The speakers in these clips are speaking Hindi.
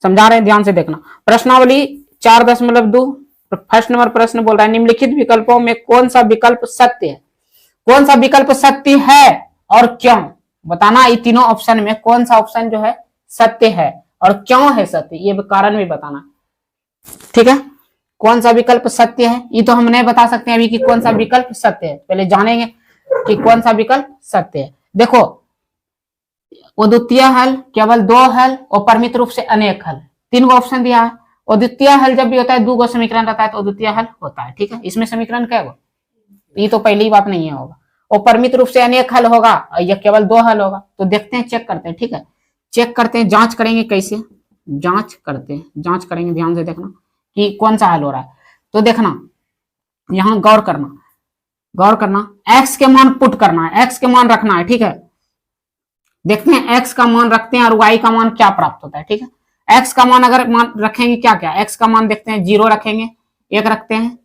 समझा रहे हैं, ध्यान से देखना। प्रश्नावली 4.2 फर्स्ट नंबर प्रश्न बोल रहा है निम्नलिखित विकल्पों में कौन सा विकल्प सत्य है। कौन सा विकल्प सत्य है और क्यों, बताना। ये तीनों ऑप्शन में कौन सा ऑप्शन जो है सत्य है और क्यों है सत्य, ये कारण भी बताना। ठीक है, कौन सा विकल्प सत्य है, ये तो हम नहीं बता सकते अभी कि कौन सा विकल्प सत्य है, पहले जानेंगे कि कौन सा विकल्प सत्य है। देखो, अद्वितीय हल, केवल दो हल और परिमित रूप से अनेक हल, तीन गो ऑप्शन दिया है। अद्वितीय हल जब भी होता है, दो गो समीकरण रहता है तो अद्वितीय हल होता है। ठीक है, इसमें समीकरण क्या होगा, ये तो पहली बात नहीं है होगा। और परिमित रूप से अनेक हल होगा या केवल दो हल होगा, तो देखते हैं, चेक करते हैं। ठीक है, चेक करते हैं, जांच करेंगे। कैसे जांच करते हैं, जांच करेंगे, ध्यान से देखना कि कौन सा हल हो रहा है। तो देखना, यहां गौर करना, गौर करना, एक्स के मान पुट करना है, एक्स के मान रखना है। ठीक है, देखते हैं एक्स का मान रखते हैं और वाई का मान क्या प्राप्त होता है। ठीक है, एक्स का मान अगर मान रखेंगे क्या क्या, एक्स का मान देखते हैं, 0 रखेंगे, 1 रखते हैं,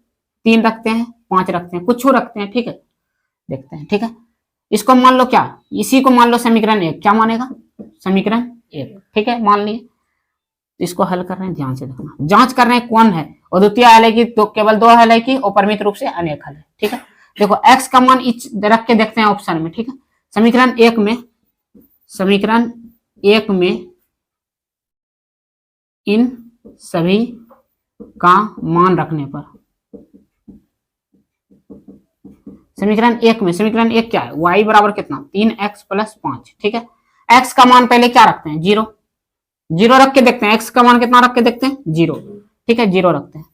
3 रखते हैं, 5 रखते हैं, कुछ रखते हैं। ठीक है, देखते हैं। ठीक है, इसको मान लो क्या, इसी को मान लो समीकरण 1, क्या मानेगा, समीकरण 1। ठीक है, मान लिए, इसको हल कर रहे हैं, ध्यान से देखना, जांच कर रहे हैं कौन है, अद्वितीय हल है कि तो केवल दो हल है कि अपरिमित रूप से अनेक हल है। ठीक है, देखो एक्स का मान रख के देखते हैं ऑप्शन में। ठीक है, समीकरण 1 में, समीकरण 1 में इन सभी का मान रखने पर, समीकरण 1 में, समीकरण 1 क्या है, y बराबर कितना, 3x प्लस 5। ठीक है, x का मान पहले क्या रखते हैं, 0, 0 रख के देखते हैं, x का मान कितना रख के देखते हैं, 0। ठीक है, 0 रखते हैं,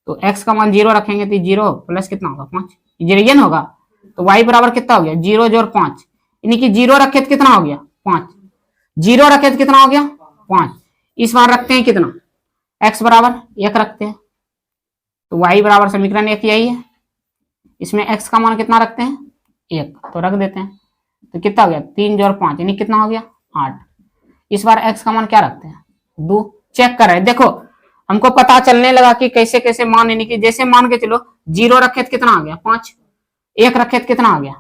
तो x का मान 0 रखेंगे तो 0 प्लस कितना होगा, 5, 0 ये ना होगा, तो y बराबर कितना हो गया, 0 जोड़ 5, यानी कि 0 रखे तो कितना हो गया, 5, 0 रखे तो कितना हो गया, 5। इस बार रखते हैं कितना, x बराबर 1 रखते हैं, तो y बराबर समीकरण 1 यही है, इसमें x का मान कितना रखते हैं, 1, तो रख देते हैं, तो कितना हो गया, 3 जोड़ 5 यानी कितना हो गया, 8। इस बार x का मान क्या रखते हैं, 2। चेक कर रहे हैं, देखो हमको पता चलने लगा कि कैसे कैसे मान, यानी कि जैसे मान के चलो 0 रखे तो कितना आ गया, 5, 1 रखे तो कितना आ गया,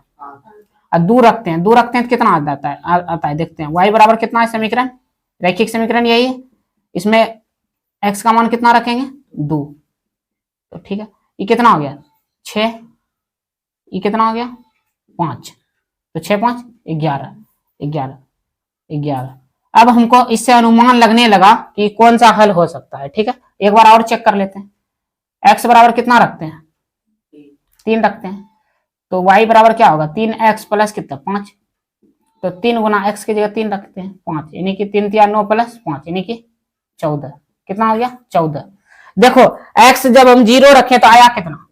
और 2 रखते हैं, 2 रखते हैं तो कितना आता है, देखते हैं। y बराबर कितना है, समीकरण रैखिक समीकरण यही है, इसमें x का मान कितना रखेंगे, 2, तो ठीक है, ये कितना हो गया, 6, ये कितना हो गया, 5, तो 6 5 11, 11, 11। अब हमको इससे अनुमान लगने लगा कि कौन सा हल हो सकता है। ठीक है, एक बार और चेक कर लेते हैं, x बराबर कितना रखते हैं, 3 रखते हैं, तो y बराबर क्या होगा, 3x प्लस कितना, 5, तो 3 गुना x की जगह 3 रखते हैं, 5, यानी कि 3 3 9 प्लस 5 यानी कि 14, कितना हो गया, 14। देखो x जब हम 0 रखे तो आया कितना,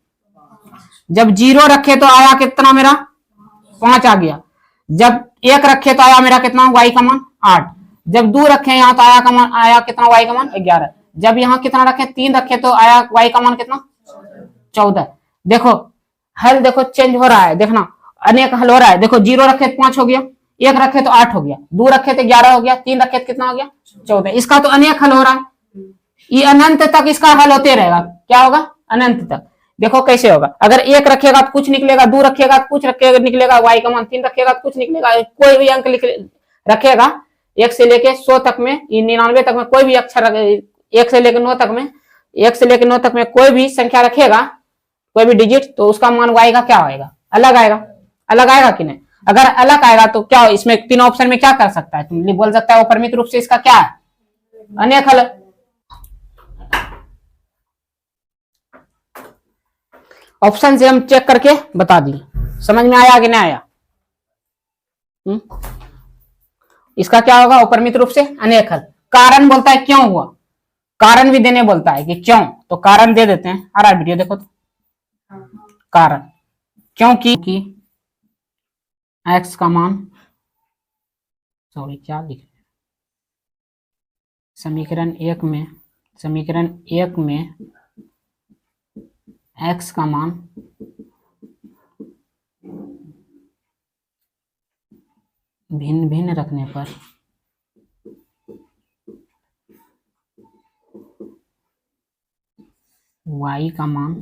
जब 0 रखे तो आया कितना मेरा, 5 आ गया, जब 1 रखे तो आया मेरा कितना, y का मान 8, जब 2 रखे यहाँ तो आया का मान, आया कितना, y का मान 11, जब यहाँ कितना रखे, 3 रखे तो आया y का मान कितना, 14। देखो हल देखो चेंज हो रहा है, देखना अनेक हल हो रहा है, देखो 0 रखे तो 5 हो गया, 1 रखे तो 8 हो गया, 2 रखे तो 11 हो गया, 3 रखे तो कितना हो गया, 14। इसका तो अनेक हल हो रहा है, ये अनंत तक इसका हल होते रहेगा, क्या होगा, अनंत तक। देखो कैसे होगा, अगर 1 रखेगा तो कुछ निकलेगा, 2 रखेगा तो कुछ रखेगा निकलेगा, y का मान 3 रखेगा तो कुछ निकलेगा, कोई भी अंक रखेगा 1 से लेके 100 तक में, 99 तक में, कोई भी अक्षर 1 से लेकर 9 तक में, 1 से लेकर 9 तक में कोई भी संख्या रखेगा, कोई भी डिजिट, तो उसका मान y का क्या आएगा, अलग आएगा, अलग आएगा कि नहीं। अगर अलग आएगा तो क्या, इसमें तीन ऑप्शन में क्या कर सकता है, तुम बोल सकता है वो परिमित रूप से इसका क्या है, अनेक हल। ऑप्शन से हम चेक करके बता दिए, समझ में आया कि नहीं आया। इसका क्या होगा, अपरिमित रूप से अनेक हल। कारण बोलता है क्यों हुआ, कारण भी देने बोलता है कि क्यों, तो कारण दे देते हैं। आ रहा वीडियो देखो तो, कारण क्योंकि x का मान, सॉरी क्या लिख रहे, समीकरण 1 में, समीकरण 1 में x का मान भिन्न भिन्न रखने पर y का मान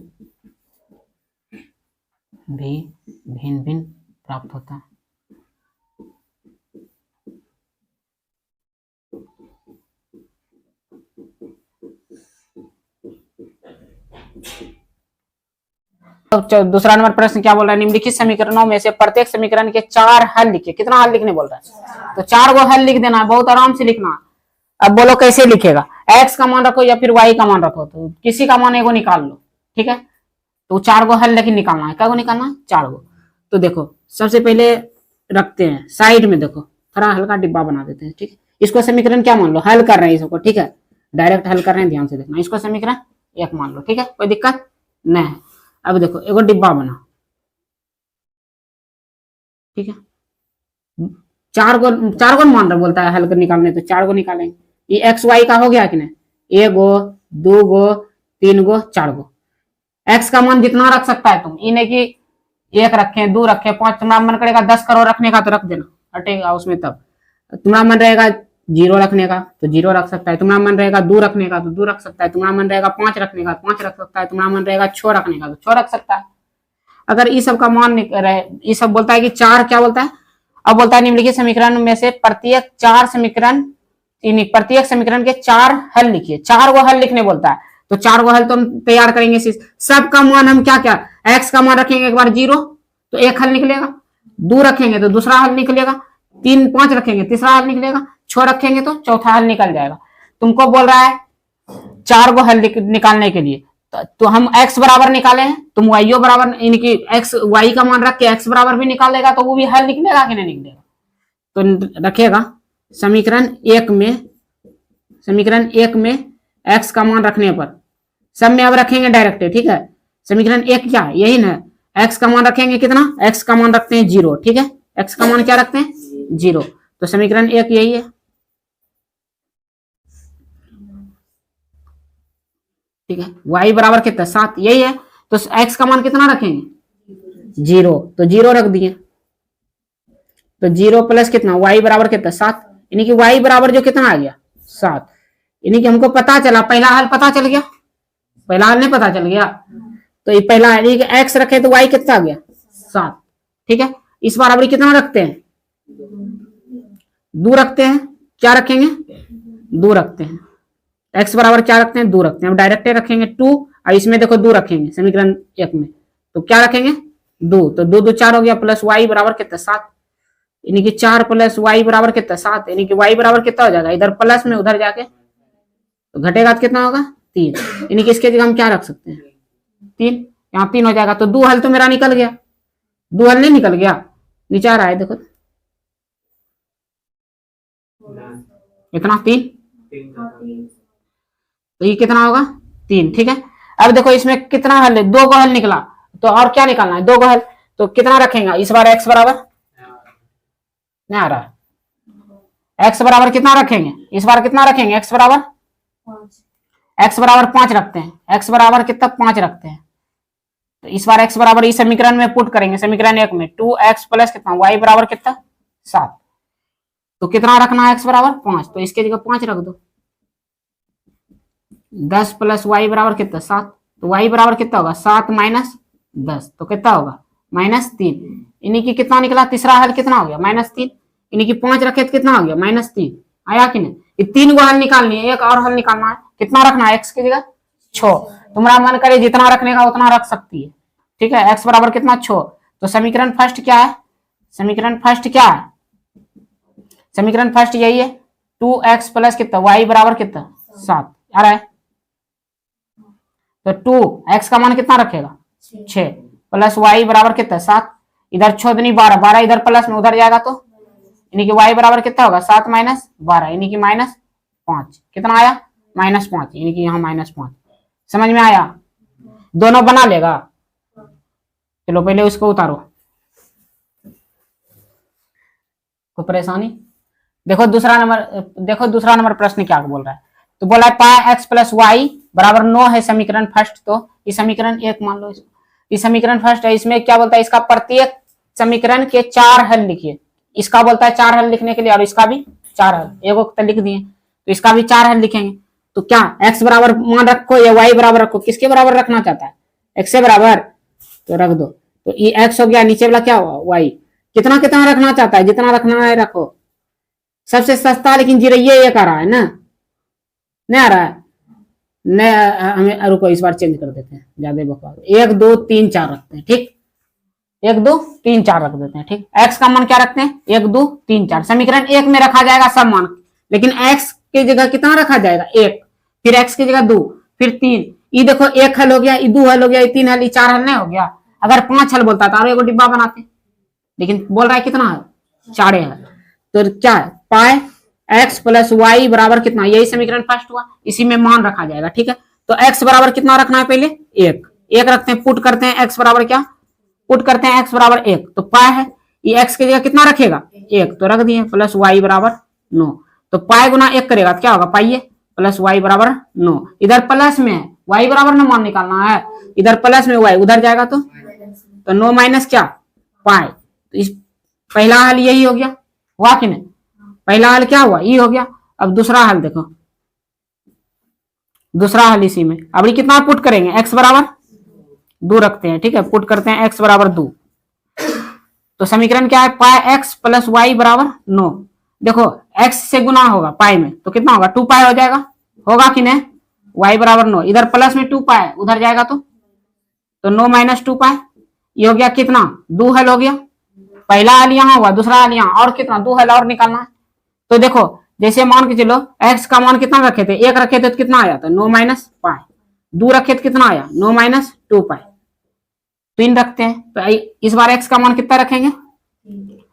भी भिन्न भिन्न प्राप्त होता है। तो दूसरा नंबर प्रश्न क्या बोल रहा है, निम्नलिखित समीकरणों में से प्रत्येक समीकरण के 4 हल लिखिए। कितना हल लिखने बोल रहा है, तो 4 गो हल लिख देना है, बहुत आराम से लिखना। अब बोलो कैसे लिखेगा, एक्स का मान रखो या फिर वाई का मान रखो, तो किसी का मान एगो निकाल लो, ठीक है। तो 4 गो हल लेकिन निकालना है, क्या गो निकालना है, 4 गो। तो देखो सबसे पहले रखते हैं साइड में, देखो थोड़ा हल्का डिब्बा बना देते हैं, ठीक है। इसको समीकरण क्या मान लो, हल कर रहे हैं इसको, ठीक है, डायरेक्ट हल कर रहे हैं, ध्यान से देखना। इसको समीकरण 1 मान लो, ठीक है, कोई दिक्कत नहीं है। अब देखो एगो डिब्बा बना, ठीक है, 4 गो मान रहा बोलता है हल कर निकालने, तो 4 गो निकालेंगे। ये एक्स वाई का हो गया कि नहीं, 1 गो 2 गो 3 गो 4 गो। एक्स का मान जितना रख सकता है तुम, इन्हें की 1 रखे 2 रखे 5, तुम्हारा मन करेगा 10 करोड़ रखने का तो रख देना, हटेगा उसमें। तब तुम्हारा मन रहेगा 0 रखने का तो 0 रख सकता है, तुम्हारा मन रहेगा 2 रखने का तो 2 रख सकता है, तुम्हारा मन रहेगा 5 रखने का 5 रख सकता है, तुम्हारा मन रहेगा 6 रखने का तो 6 रख सकता है। अगर ये सब का मान रहे, ये सब बोलता है कि 4 क्या बोलता है, अब बोलता है निम्नलिखित समीकरण में से प्रत्येक 4 समीकरण, प्रत्येक समीकरण के 4 हल लिखिए। 4 गो हल लिखने बोलता है, तो 4 गो हल तो हम तैयार करेंगे। सबका मान हम क्या क्या, एक्स का मान रखेंगे एक बार 0 तो एक हल निकलेगा, 2 रखेंगे तो दूसरा हल निकलेगा, 3 5 रखेंगे तीसरा हल निकलेगा, 6 रखेंगे तो चौथा हल निकल जाएगा। तुमको बोल रहा है 4 गो हल निकालने के लिए, तो हम x बराबर निकाले हैं, तुम y बराबर, इनकी x y का मान रख के x बराबर भी निकालेगा तो वो भी हल निकलेगा कि नहीं निकलेगा। तो रखेगा समीकरण 1 में, समीकरण 1 में x का मान रखने पर, सब में अब रखेंगे डायरेक्ट, ठीक है। समीकरण 1 क्या यही ना, x का मान रखेंगे कितना, x का मान रखते हैं 0, ठीक है, x का मान क्या रखते हैं 0, तो समीकरण 1 यही है, ठीक है। y बराबर कितना 7 यही है, तो x का मान कितना रखेंगे 0, तो 0 रख दिए, तो 0 प्लस कितना y बराबर कितना 7, यानी कि y बराबर जो कितना आ गया 7, यानी कि हमको पता चला, पहला हल पता चल गया, पहला हल नहीं पता चल गया, तो ये पहला यानी कि x रखे तो y कितना आ गया 7, ठीक है। इस बराबर कितना रखते हैं 2 रखते हैं, क्या रखेंगे 2 रखते हैं, x बराबर क्या रखते हैं 2 रखते हैं, अब डायरेक्ट रखेंगे 2, और इसमें देखो 2 रखेंगे समीकरण 1 में, तो क्या रखेंगे 2, तो 2 2 4 हो गया, प्लस y बराबर कितना 7, यानी कि 4 प्लस y बराबर कितना 7, यानी कि y बराबर कितना हो जाएगा, इधर प्लस में उधर जाके तो घटेगा तो कितना होगा 3, यानी कि इसके जगह हम क्या रख सकते हैं 3, यहाँ 3 हो जाएगा, तो 2 हल तो मेरा निकल गया, 2 हल नहीं निकल गया, नीचे आ रहा है देखो इतना 3, तो ये कितना होगा 3, ठीक है। अब देखो इसमें कितना हल है, 2 गो हल निकला, तो और क्या निकालना है 2 गो हल, तो कितना रखेंगे इस बार x बराबर नहीं आ रहा, x बराबर कितना रखेंगे इस बार, कितना रखेंगे x बराबर 5 रखते हैं, x बराबर कितना 5 रखते हैं, तो इस बार x बराबर इस समीकरण में पुट करेंगे, समीकरण 1 में 2x प्लस कितना y बराबर कितना 7, तो कितना रखना है x बराबर 5, तो इसके जगह 5 रख दो, 10 प्लस y बराबर कितना 7, तो y बराबर कितना होगा 7 माइनस 10, तो कितना होगा -3, यानी कि कितना निकला, तीसरा हल कितना हो गया -3, यानी कि 5 रखे तो कितना हो गया -3, आया कि नहीं। ये 3 गो हल निकालनी है, एक और हल निकालना है, कितना रखना है x की जगह 6, तुम्हारा मन करे जितना रखने का उतना रख सकती है, ठीक है। x बराबर कितना 6, तो समीकरण फर्स्ट क्या है, समीकरण फर्स्ट क्या है, समीकरण फर्स्ट यही है 2x प्लस कितना y बराबर कितना 7 आ रहा है, तो 2x का मान कितना रखेगा 6 प्लस y बराबर कितना 7, इधर 6 दूनी 12, 12 इधर प्लस में उधर जाएगा, तो यानी कि y बराबर कितना होगा 7 माइनस 12, यानी कि -5, कितना आया -5, यानी कि यहाँ -5, समझ में आया, दोनों बना लेगा। चलो पहले उसको उतारो, कोई परेशानी, देखो दूसरा नंबर प्रश्न क्या बोल रहा है, तो बोला है पाई x प्लस वाई बराबर 9 है समीकरण फर्स्ट, तो इस समीकरण 1 मान लो इसको, इस समीकरण फर्स्ट है, इसमें क्या बोलता है, इसका प्रत्येक समीकरण के 4 हल लिखिए, इसका बोलता है 4 हल लिखने के लिए, और इसका भी 4 हल, एगो तो लिख दिए, तो इसका भी 4 हल लिखेंगे, तो क्या x बराबर मान रखो या y बराबर रखो, किसके बराबर रखना चाहता है x से बराबर, तो रख दो, तो ये x हो गया, नीचे वाला क्या हुआ y, कितना कितना रखना चाहता है, जितना रखना है रखो, सबसे सस्ता लेकिन जीरो ये एक आ रहा है ना, नहीं आ रहा है, हमें रुको, इस बार चेंज कर देते हैं, ज्यादा बकवास। 1 2 3 4 रखते हैं, ठीक। 1 2 3 4 रख देते हैं, ठीक। एक्स का मान क्या रखते हैं? 1 2 3 4। समीकरण 1 में रखा जाएगा सब मान, लेकिन एक्स की जगह कितना रखा जाएगा? 1। फिर एक्स की जगह 2, फिर 3। ये देखो 1 हल हो गया, ये 2 हल हो गया, ये 3 हल, ये 4 हल नहीं हो गया। अगर 5 हल बोलता तो एगो डिब्बा बनाते, लेकिन बोल रहा है कितना है? 4 है। तो क्या है? पाई एक्स प्लस वाई बराबर कितना? यही समीकरण फर्स्ट हुआ, इसी में मान रखा जाएगा, ठीक है। तो एक्स बराबर कितना रखना है? पहले 1 रखते हैं, पुट करते हैं एक्स बराबर क्या? पुट करते हैं एक्स बराबर 1, तो पाई है, ये एक्स की जगह कितना रखेगा? 1, तो रख दिए, प्लस वाई बराबर 9। तो पाई गुना 1 करेगा तो क्या होगा? पाई प्लस वाई बराबर 9। इधर प्लस में है, वाई बराबर 9 मान निकालना है, इधर प्लस में वाई, उधर जाएगा तो 9 माइनस क्या? पाई। तो इस पहला हल यही हो गया, हुआ कि नहीं? पहला हल क्या हुआ? ये हो गया। अब दूसरा हल देखो, दूसरा हल इसी में, अब ये कितना पुट करेंगे? एक्स बराबर 2 रखते हैं, ठीक है, पुट करते हैं एक्स बराबर 2। तो समीकरण क्या है? पाई एक्स प्लस वाई बराबर 9। देखो एक्स से गुना होगा पाई में, तो कितना होगा? 2 पाई हो जाएगा, होगा कि नहीं? वाई बराबर 9, इधर प्लस में 2 पाई, उधर जाएगा तो 9 माइनस 2 पाई, ये हो गया कितना? 2 हल हो गया। पहला हल यहाँ हुआ, दूसरा हल यहाँ, और कितना? 2 हल और निकालना है। तो देखो जैसे मान के चलो एक्स का मान कितना रखे थे? 1 रखे थे तो कितना आया था? 9 माइनस पाई। 2 रखे तो कितना आया? 9 माइनस 2 पाई। 3 रखते हैं, तो इस बार एक्स का मान कितना रखेंगे?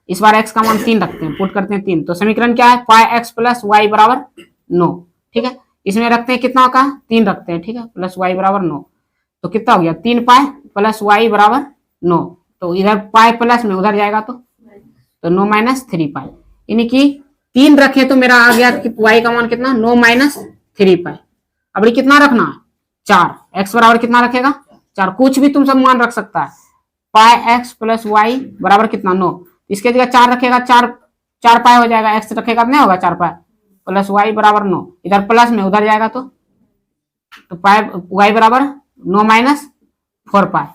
इस बार एक्स का मान 3 रखते हैं, पुट करते हैं 3। तो समीकरण क्या है? पाई एक्स प्लस वाई बराबर 9, ठीक है। इसमें रखते हैं कितना का? 3 रखते हैं, ठीक है, प्लस वाई बराबर 9। तो कितना हो गया? 3 पाई प्लस वाई बराबर 9। तो इधर पाई प्लस में उधर जाएगा तो 9 माइनस 3 पाई, यानी कि 3 रखे तो मेरा आ गया वाई का मान कितना? 9 माइनस 3 पाई। अब ये कितना रखना है? 4। एक्स बराबर कितना रखेगा? 4। कुछ भी तुम सब मान रख सकता है। पाई एक्स प्लस वाई बराबर कितना? 9। इसके जगह 4 रखेगा, 4 पाई हो जाएगा, एक्स रखेगा नहीं होगा 4 पाई, प्लस वाई बराबर 9, इधर प्लस में उधर जाएगा तो पाई वाई बराबर 9 माइनस 4 पाई।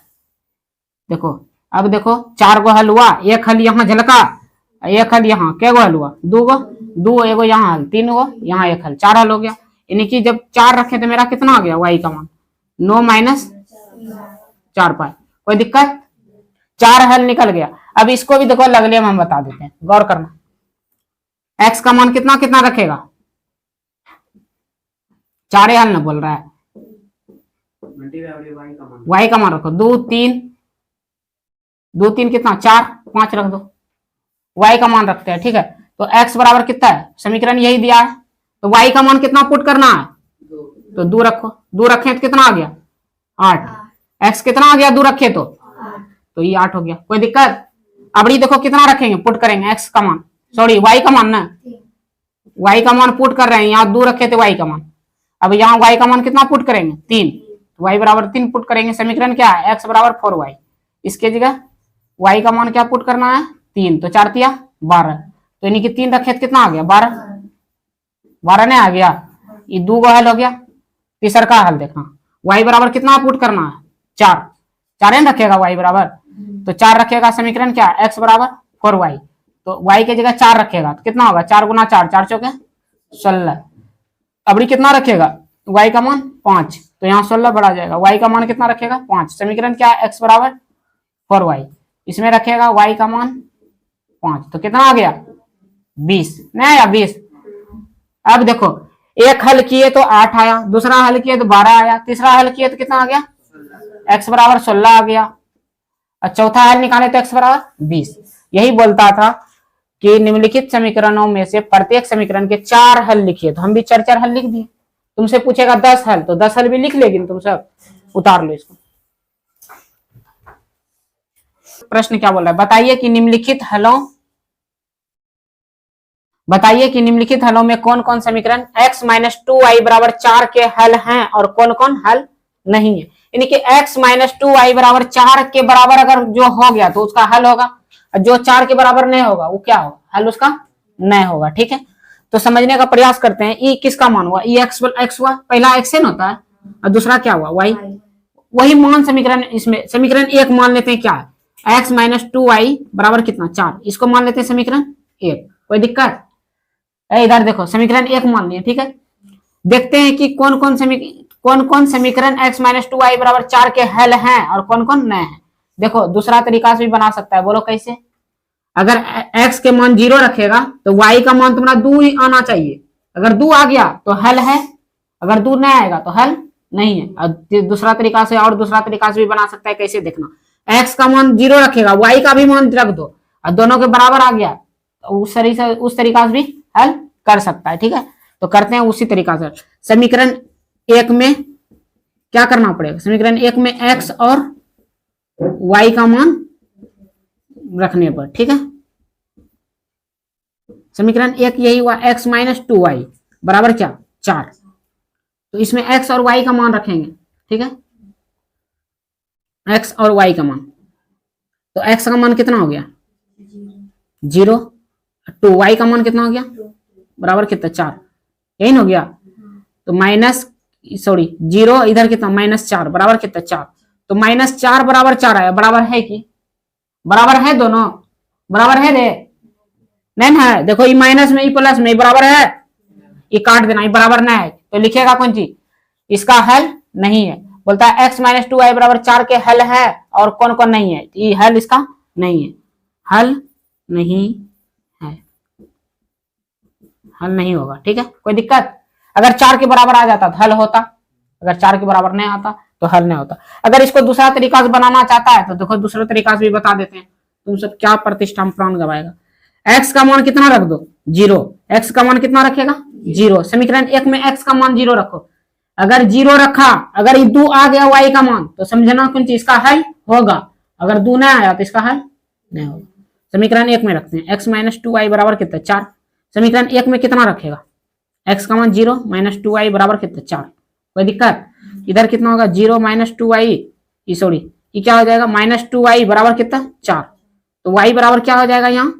देखो अब देखो 4 गो हल हुआ, 1 हल यहाँ झलका, 1 हल यहाँ, क्या गो हल हुआ? 2 गो, 2 एगो यहाँ हल, 3 गो यहाँ 1 हल, 4 हल हो गया। यानी कि जब 4 रखे तो मेरा कितना आ गया वाई का मान? 9 माइनस 4 पाई। कोई दिक्कत? 4 हल निकल गया। अब इसको भी देखो अगले में हम बता देते हैं, गौर करना। एक्स का मान कितना कितना रखेगा? 4 हल ना बोल रहा है, वाई का मान रखो 2 3 2 3 कितना? 4 5 रख दो, वाई का मान रखते हैं, ठीक है। तो एक्स बराबर कितना है? समीकरण यही दिया है, तो वाई का मान कितना पुट करना है? तो 2 रखो, 2 रखे तो कितना आ गया? 8। एक्स कितना आ गया? 2 रखे तो ये 8 हो गया। कोई दिक्कत? अब ये देखो कितना रखेंगे, पुट करेंगे एक्स का मान, सॉरी वाई का मान ना, वाई का मान पुट कर रहे हैं, यहाँ 2 रखे थे वाई का मान। अब यहाँ वाई का मान कितना पुट करेंगे? 3, तो वाई बराबर 3 पुट करेंगे। समीकरण क्या है? एक्स बराबर 4 वाई। इसके जगह वाई का मान क्या पुट करना है? 3, तो 4 तिया 12, तो यानी कि 3 रखे तो कितना आ गया? 12। 12 नहीं आ गया, ये 2 गो हल हो गया। तीसरा का हल देखना, वाई बराबर कितना पुट करना है? 4। 4 नहीं रखेगा वाई बराबर, तो 4 रखेगा। समीकरण क्या है? एक्स बराबर 4 वाई, तो वाई की जगह 4 रखेगा तो कितना होगा? 4 गुना 4, 4 चौके 16। अब कितना रखेगा? वाई का मान 5, तो यहाँ 16 बढ़ा जाएगा। वाई का मान कितना रखेगा? 5। समीकरण क्या है? एक्स बराबर 4 वाई, इसमें रखेगा वाई का मान 5, तो कितना आ गया? 20 नहीं आया? 20। अब देखो एक हल किए तो 8 आया, दूसरा हल किए तो 12 आया, तीसरा हल किए तो कितना आ गया? एक्स बराबर 16 आ गया, और चौथा हल निकाले तो एक्स बराबर 20। यही बोलता था कि निम्नलिखित समीकरणों में से प्रत्येक समीकरण के 4 हल लिखिए, तो हम भी 4 हल लिख दिए। तुमसे पूछेगा 10 हल, तो 10 हल भी लिख लेगी तुम सब, उतार लो इसको। प्रश्न क्या बोल रहा है? बताइए कि निम्नलिखित हलों में कौन कौन समीकरण x माइनस 2y बराबर 4 के हल हैं और कौन कौन हल नहीं है। यानी कि x माइनस 2y बराबर 4 के बराबर अगर जो हो गया तो उसका हल होगा, और जो 4 के बराबर नहीं होगा वो क्या होगा? हल उसका नहीं होगा, ठीक है। तो समझने का प्रयास करते हैं। ई किसका मान हुआ? ई एक्स हुआ, पहला एक्स एन होता है, और दूसरा क्या हुआ? वाई। वही मान समीकरण, इसमें समीकरण 1 मान लेते हैं, क्या है? x माइनस 2y बराबर कितना? 4, इसको मान लेते हैं समीकरण 1। कोई दिक्कत? इधर देखो समीकरण 1 मान लिया, ठीक है। देखते हैं कि कौन कौन कौन समीकरण x माइनस 2y बराबर 4 के हल हैं और कौन कौन नए हैं। देखो दूसरा तरीका से भी बना सकता है, बोलो कैसे। अगर x के मान 0 रखेगा तो y का मान तुम्हारा 2 ही आना चाहिए। अगर 2 आ गया तो हल है, अगर 2 नहीं आएगा तो हल नहीं है। और दूसरा तरीका से भी बना सकता है, कैसे देखना। x का मान 0 रखेगा, y का भी मान रख दो और दोनों के बराबर आ गया तो उस तरीका से भी हल कर सकता है। ठीक है, तो करते हैं उसी तरीका से। समीकरण 1 में क्या करना पड़ेगा, समीकरण 1 में x और y का मान रखने पर। ठीक है, समीकरण 1 यही हुआ, x माइनस 2y बराबर क्या 4। तो इसमें x और y का मान रखेंगे। ठीक है, x और y का मान, तो x का मान कितना हो गया 0, 2 y का मान कितना हो गया बराबर कितना 4, यही ना हो गया। तो माइनस 0 इधर कितना -4 बराबर कितना 4। तो -4 बराबर 4 आया, बराबर है कि बराबर है, दोनों बराबर है रे, नहीं है। देखो ये माइनस में, ये प्लस में, बराबर है, ये काट देना, ये बराबर नहीं है तो लिखेगा कौन चीज, इसका हल नहीं है। बोलता है x माइनस 2y बराबर 4 के हल है और कौन कौन नहीं है, ये हल इसका नहीं है, हल नहीं है, हल नहीं होगा। ठीक है, कोई दिक्कत। अगर 4 के बराबर आ जाता तो हल होता, अगर 4 के बराबर नहीं आता तो हल नहीं होता। अगर इसको दूसरा तरीका से बनाना चाहता है तो देखो दूसरे तरीका से भी बता देते हैं, तुम सब क्या प्रतिष्ठा प्राण गवाएगा। x का मान कितना रख दो 0, x का मान कितना रखेगा 0। समीकरण 1 में x का मान 0 रखो, अगर 0 रखा, अगर ये 2 आ गया y का मान तो समझना कौन चीज इसका हल होगा, अगर 2 नहीं आया तो इसका हल नहीं होगा। समीकरण 1 में रखते हैं x माइनस 2y बराबर कितना 4। समीकरण 1 में कितना रखेगा, x का मान 0 माइनस 2y बराबर कितना 4, कोई दिक्कत। इधर कितना होगा 0 माइनस 2y, ये क्या हो जाएगा -2y बराबर कितना 4। तो y बराबर क्या हो जाएगा यहाँ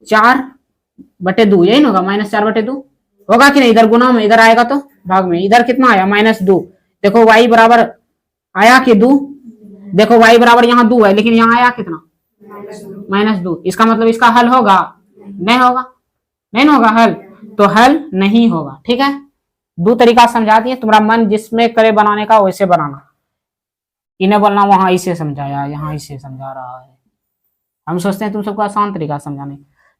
4/2, यही ना होगा, -4/2 होगा कि नहीं। इधर गुना में, इधर आएगा तो भाग में, इधर कितना आया -2। देखो y बराबर आया कि 2, देखो y बराबर यहाँ 2 है लेकिन यहाँ आया कितना -2, इसका मतलब इसका हल होगा नहीं होगा, नहीं होगा हल, तो हल नहीं होगा। ठीक है, 2 तरीका समझा दिए, तुम्हारा मन जिसमें करे बनाने का वैसे बनाना, इन्हें बोलना वहां इसे समझाया यहाँ इसे समझा रहा है। हम सोचते हैं तुम सबको आसान तरीका समझाने।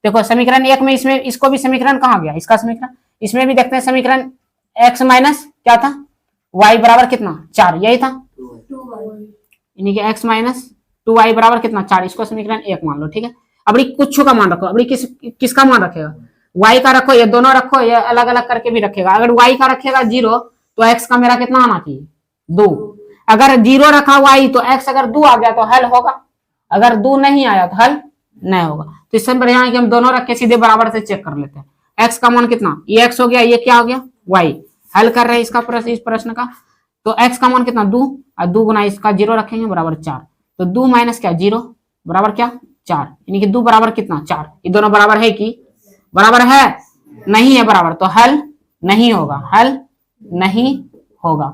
देखो समीकरण 1 में, इसमें इसको भी समीकरण कहाँ गया, इसका समीकरण, इसमें भी देखते हैं समीकरण x माइनस क्या था y बराबर कितना 4, यही था, यानी कि x माइनस 2y बराबर कितना 4, इसको समीकरण 1 मान लो। ठीक है, अब कुछ का मान रखो, अब किसका मान रखेगा, y का रखो, ये दोनों रखो, ये अलग अलग करके भी रखेगा। अगर y का रखेगा 0 तो x का मेरा कितना आना चाहिए 2, अगर 0 रखा y तो x अगर 2 आ गया तो हल होगा, अगर 2 नहीं आया तो हल नहीं होगा। तो इससे बढ़िया है कि हम दोनों रख के सीधे बराबर से चेक कर लेते हैं। x का मान कितना, ये x हो गया, ये क्या हो गया y, हल कर रहे हैं इसका प्रश्न, इस प्रश्न का। तो x का मान कितना 2 और 2 गुना इसका 0 रखेंगे बराबर 4, तो 2 माइनस क्या 0 बराबर क्या 4, यानी कि 2 बराबर कितना 4, ये दोनों बराबर है कि बराबर है, नहीं है बराबर, तो हल नहीं होगा, हल नहीं होगा।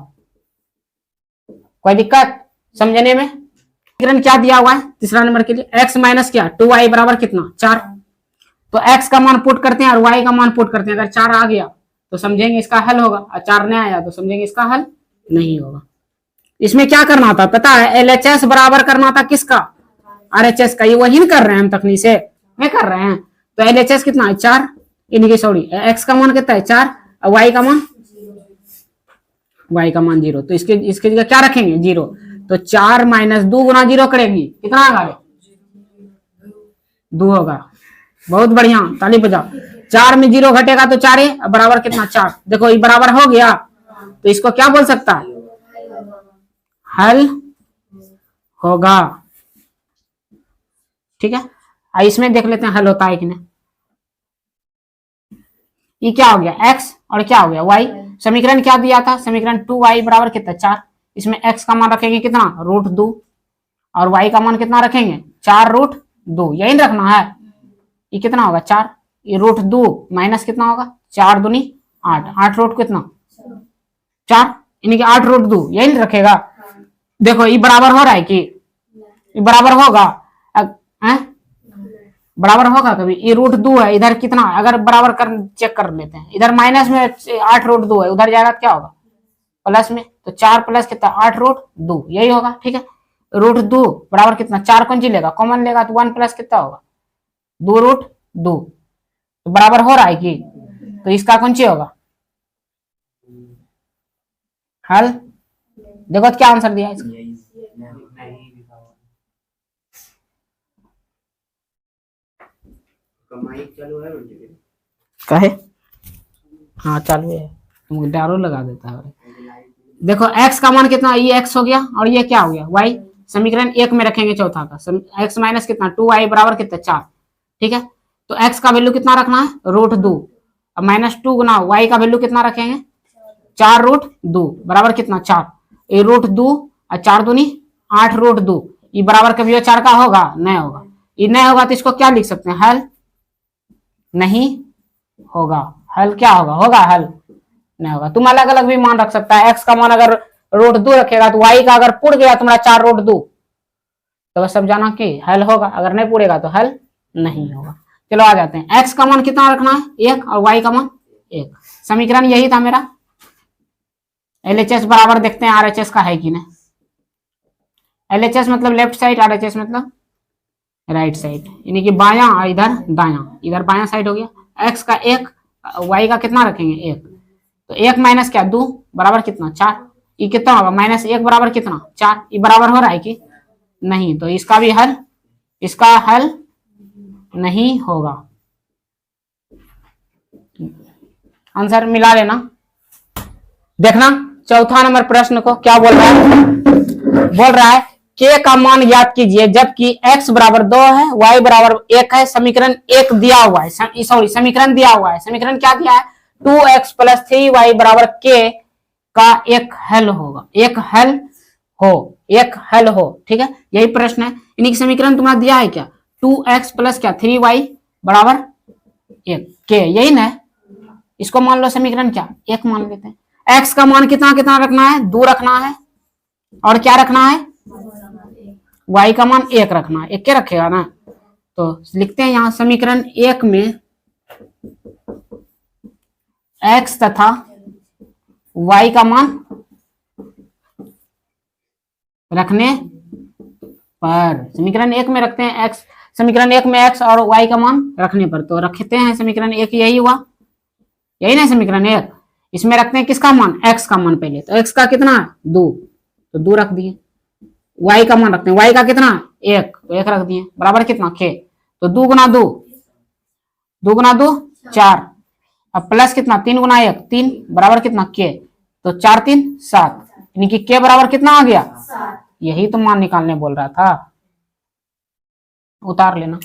कोई दिक्कत समझने में। समीकरण क्या दिया हुआ है तीसरा नंबर के लिए, x माइनस क्या 2y बराबर कितना 4। तो x का मान पुट करते हैं और y का मान पुट करते हैं, अगर 4 आ गया तो समझेंगे इसका हल होगा, और 4 नहीं आया तो समझेंगे इसका हल नहीं होगा। इसमें क्या करना था पता है, LHS बराबर करना था किसका, RHS का, ये वही कर रहे हैं हम तकनीक से नहीं कर रहे हैं। तो LHS कितना है 4, x का मान कितना है 4 और y का मान 0, तो इसके जगह क्या रखेंगे 0। तो 4 माइनस 2 गुना 0 करेगी कितना आएगा 2 होगा, बहुत बढ़िया, ताली बजाओ। 4 में 0 घटेगा तो 4 है, बराबर कितना 4, देखो ये बराबर हो गया, तो इसको क्या बोल सकता है हल होगा। ठीक है, इसमें देख लेते हैं हल होता है कि नहीं। ये क्या हो गया x और क्या हो गया y, समीकरण क्या दिया था, समीकरण 2y बराबर कितना 4, इसमें x का मान रखेंगे कितना √2 और y का मान कितना रखेंगे 4√2, यही रखना है। ये कितना होगा 4, ये √2 माइनस कितना होगा 4 दूनी 8, 8 रूट कितना 4, यानी कि 8√2 यही रखेगा। देखो ये बराबर हो रहा है कि ये बराबर होगा, बराबर होगा कभी, ये √2 है, इधर कितना, अगर बराबर कर चेक कर लेते हैं, इधर माइनस में 8√2 है, उधर जाएगा तो क्या होगा प्लस में, तो 4 प्लस कितना 8 रूट 2 यही होगा। ठीक है, रूट 2 बराबर कितना 4 कौन सी लेगा कॉमन लेगा तो 1 प्लस कितना होगा 2 रूट 2 तो बराबर हो रहा है कि तो इसका कौन सी होगा हल। देखो तो क्या आंसर दिया इसका कहे हाँ चालू है तुमको डारो लगा देता है। देखो x का मान कितना ये x हो गया और ये क्या हो गया y। समीकरण 1 में रखेंगे चौथा का x माइनस कितना 2y बराबर कितना 4। ठीक है, तो x का वैल्यू कितना रखना है रूट 2 अब माइनस 2 गुना y का वैल्यू कितना रखेंगे 4 रूट 2 बराबर कितना 4 ये रूट 2 और 4 दूनी 8 रूट 2 ये बराबर कभी 4 का होगा नहीं होगा। ये नहीं होगा तो इसको क्या लिख सकते हैं हल नहीं होगा। हल क्या होगा होगा हल नहीं होगा। तुम अलग अलग भी मान रख सकता है। x का मान अगर रूट 2 रखेगा तो y का अगर पुड़ गया तुम्हारा 4 रूट 2 तो सब जाना कि हल होगा, अगर नहीं पुड़ेगा तो हल नहीं होगा। चलो आ जाते हैं x का मान कितना रखना है 1 और y का मान 1। समीकरण यही था मेरा। LHS बराबर देखते हैं RHS का है कि नहीं। LHS मतलब लेफ्ट साइड RHS मतलब राइट साइड यानी कि बायां और इधर दायां इधर बायां साइड हो गया। x का 1 y का कितना रखेंगे 1 तो 1 माइनस क्या 2 बराबर कितना 4 ये कितना होगा माइनस 1 बराबर कितना 4 ये बराबर हो रहा है कि नहीं तो इसका भी हल इसका हल नहीं होगा। आंसर मिला लेना। देखना चौथा नंबर प्रश्न को क्या बोल रहा है k का मान याद कीजिए जबकि x बराबर 2 है y बराबर 1 है। समीकरण 1 दिया हुआ है सॉरी समीकरण दिया हुआ है। समीकरण क्या दिया है 2x प्लस 3y बराबर k का एक हल होगा एक हल हो। ठीक है, यही प्रश्न है। यानी समीकरण तुम्हारा दिया है क्या 2x प्लस क्या 3y बराबर 1 k यही ना। इसको मान लो समीकरण क्या 1 मान लेते हैं। x का मान कितना कितना रखना है 2 रखना है और क्या रखना है y का मान 1 रखना है। 1 क्या रखेगा ना तो लिखते हैं यहां समीकरण 1 में x तथा y का मान रखने पर समीकरण 1 में रखते हैं x समीकरण 1 में x और y का मान रखने पर तो रखते हैं समीकरण 1 यही हुआ यही ना समीकरण 1। इसमें रखते हैं किसका मान x का मान पहले तो x का कितना 2 तो 2 रख दिए। y का मान रखते हैं y का कितना 1 तो 1 रख दिए बराबर कितना k तो 2 गुना 2 2 गुना 2 4 अब प्लस कितना 3 गुना 1 3 बराबर कितना k तो 4 3 7 यानी कि k बराबर कितना आ गया 7। यही तो मान निकालने बोल रहा था उतार लेना।